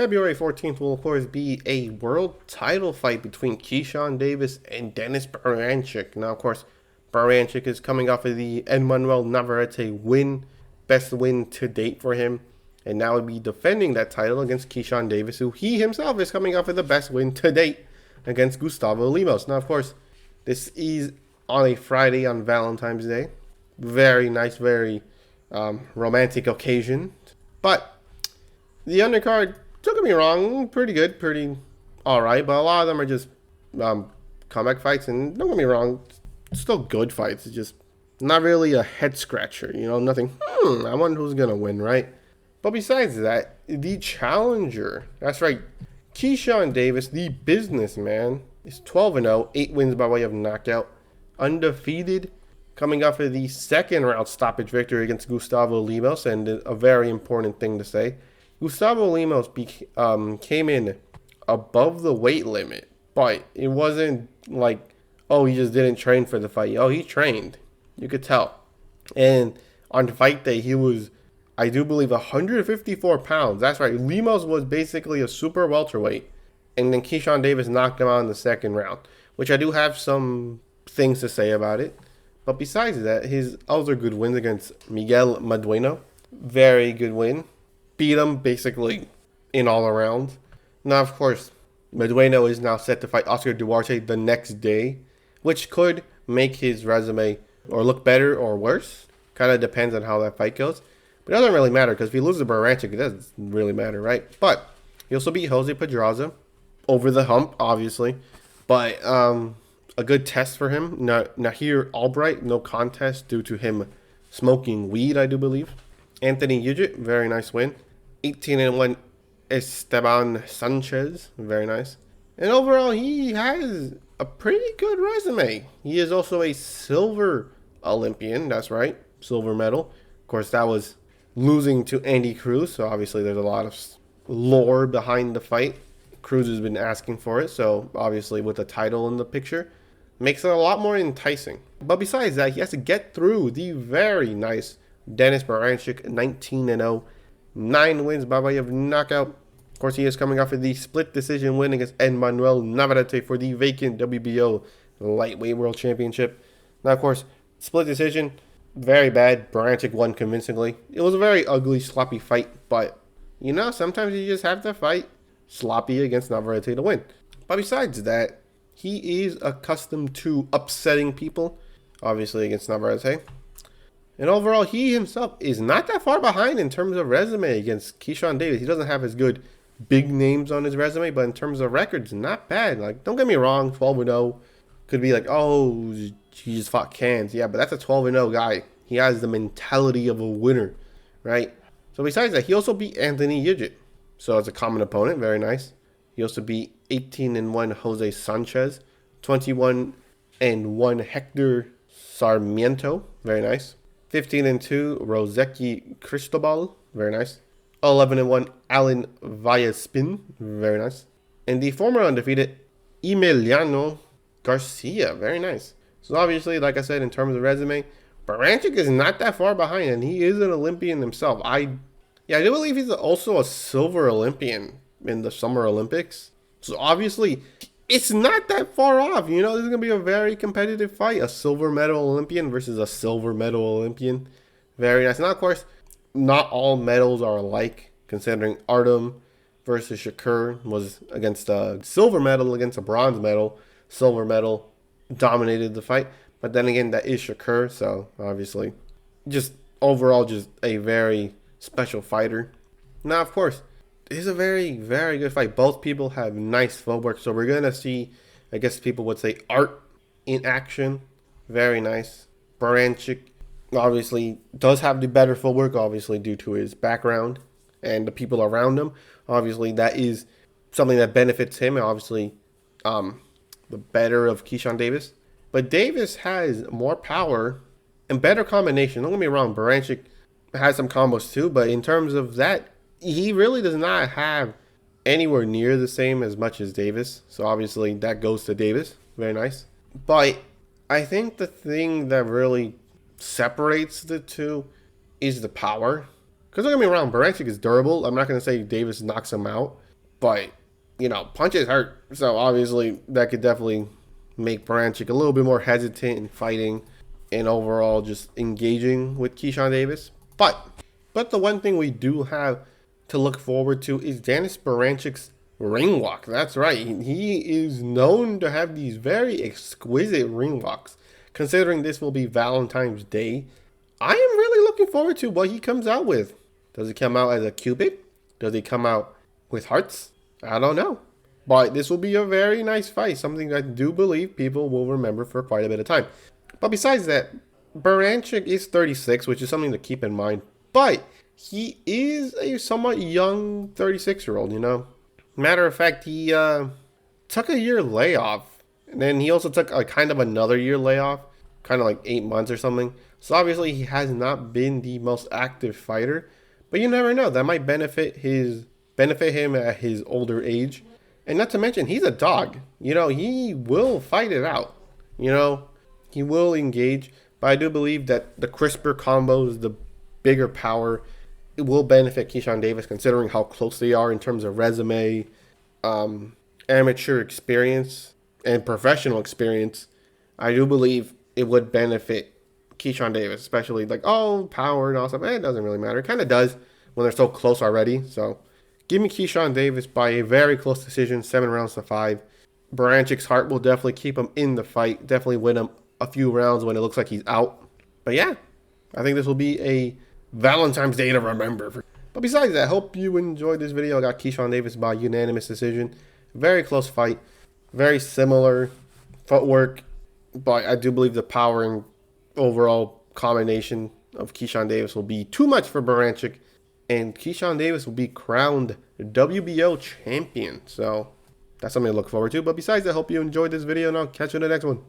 February 14th will, of course, be a world title fight between Keyshawn Davis and Dennis Berinchyk. Now, of course, Berinchyk is coming off of the Emmanuel Navarrete win, best win to date for him, and now will be defending that title against Keyshawn Davis, who he himself is coming off of the best win to date against Gustavo Lemos. Now, of course, this is on a Friday on Valentine's Day. Very nice, very romantic occasion. But the undercard, don't get me wrong, pretty good, pretty alright, but a lot of them are just comeback fights, and don't get me wrong, still good fights. It's just not really a head scratcher, nothing, I wonder who's going to win, right? But besides that, the challenger, that's right, Keyshawn Davis, the businessman, is 12-0, 8 wins by way of knockout, undefeated, coming off of the second round stoppage victory against Gustavo Lemos. And a very important thing to say, Gustavo Lemos came in above the weight limit, but it wasn't like, oh, he just didn't train for the fight. Oh, he trained. You could tell. And on fight day, he was, I do believe, 154 pounds. That's right. Lemos was basically a super welterweight. And then Keyshawn Davis knocked him out in the second round, which I do have some things to say about it. But besides that, his other good wins against Miguel Medueno, very good win. Beat him basically in all around. Now, of course, Medueno is now set to fight Oscar Duarte the next day, which could make his resume or look better or worse. Kind of depends on how that fight goes. But it doesn't really matter, because if he loses to Berinchyk, it doesn't really matter, right? But he also beat Jose Pedraza over the hump, obviously. But a good test for him. Nahir Albright, no contest due to him smoking weed, I do believe. Anthony Ugit, very nice win. 18-1 Esteban Sanchez, very nice. And overall, he has a pretty good resume. He is also a silver Olympian, that's right, silver medal. Of course, that was losing to Andy Cruz, so obviously there's a lot of lore behind the fight. Cruz has been asking for it, so obviously with the title in the picture, makes it a lot more enticing. But besides that, he has to get through the very nice Dennis Berinchyk, 19-0, 9 wins by way of knockout. Of course, he is coming off of the split decision win against Emmanuel Navarrete for the vacant WBO Lightweight World Championship. Now, of course, split decision, very bad. Berinchyk won convincingly. It was a very ugly, sloppy fight, but, sometimes you just have to fight sloppy against Navarrete to win. But besides that, he is accustomed to upsetting people, obviously against Navarrete. And overall, he himself is not that far behind in terms of resume against Keyshawn Davis. He doesn't have as good big names on his resume, but in terms of records, not bad. Like, don't get me wrong, 12-0 could be like, oh, he just fought cans. Yeah, but that's a 12-0 guy. He has the mentality of a winner, right? So besides that, he also beat Anthony Ugit. So it's a common opponent, very nice. He also beat 18-1 Jose Sanchez, 21-1 Hector Sarmiento, very nice. 15-2 Roseki Cristobal, very nice. 11-1 Alan Vallaspin, very nice. And the former undefeated Emiliano Garcia, very nice. So obviously, like I said, in terms of resume, Berinchyk is not that far behind, and he is an Olympian himself. I do believe he's also a silver Olympian in the Summer Olympics. So obviously, it's not that far off. This is going to be a very competitive fight. A silver medal Olympian versus a silver medal Olympian. Very nice. Now, of course, not all medals are alike, considering Artem versus Shakur was against a silver medal against a bronze medal. Silver medal dominated the fight. But then again, that is Shakur. So, obviously, just overall, just a very special fighter. Now, of course, it's a very, very good fight. Both people have nice footwork. So we're going to see, I guess people would say, art in action. Very nice. Berinchyk obviously does have the better footwork, obviously due to his background and the people around him. Obviously, that is something that benefits him. And obviously, the better of Keyshawn Davis. But Davis has more power and better combination. Don't get me wrong, Berinchyk has some combos too. But in terms of that, he really does not have anywhere near the same as much as Davis. So obviously that goes to Davis. Very nice. But I think the thing that really separates the two is the power. Because don't get me wrong, Berinchyk is durable. I'm not going to say Davis knocks him out, but, you know, punches hurt. So obviously that could definitely make Berinchyk a little bit more hesitant in fighting and overall just engaging with Keyshawn Davis. But the one thing we do have to look forward to is Danis Berincyk's ring walk. That's right. He is known to have these very exquisite ring walks. Considering this will be Valentine's Day, I am really looking forward to what he comes out with. Does he come out as a Cupid? Does he come out with hearts? I don't know. But this will be a very nice fight. Something I do believe people will remember for quite a bit of time. But besides that, Berinchyk is 36, which is something to keep in mind. But he is a somewhat young 36-year-old, you know. Matter of fact, he took a year layoff. And then he also took a kind of another year layoff. Kind of like 8 months or something. So obviously he has not been the most active fighter. But you never know. That might benefit him at his older age. And not to mention, he's a dog. You know, he will fight it out. You know, he will engage. But I do believe that the crisper combos, the bigger power, it will benefit Keyshawn Davis considering how close they are in terms of resume, amateur experience, and professional experience. I do believe it would benefit Keyshawn Davis, especially like, oh, power and all stuff. It doesn't really matter. It kind of does when they're so close already. So give me Keyshawn Davis by a very close decision, 7-5. Berincyk's heart will definitely keep him in the fight, definitely win him a few rounds when it looks like he's out. But yeah, I think this will be a Valentine's Day to remember. But besides that, I hope you enjoyed this video. I got Keyshawn Davis by unanimous decision. Very close fight. Very similar footwork. But I do believe the power and overall combination of Keyshawn Davis will be too much for Berinchyk. And Keyshawn Davis will be crowned WBO champion. So that's something to look forward to. But besides that, I hope you enjoyed this video and I'll catch you in the next one.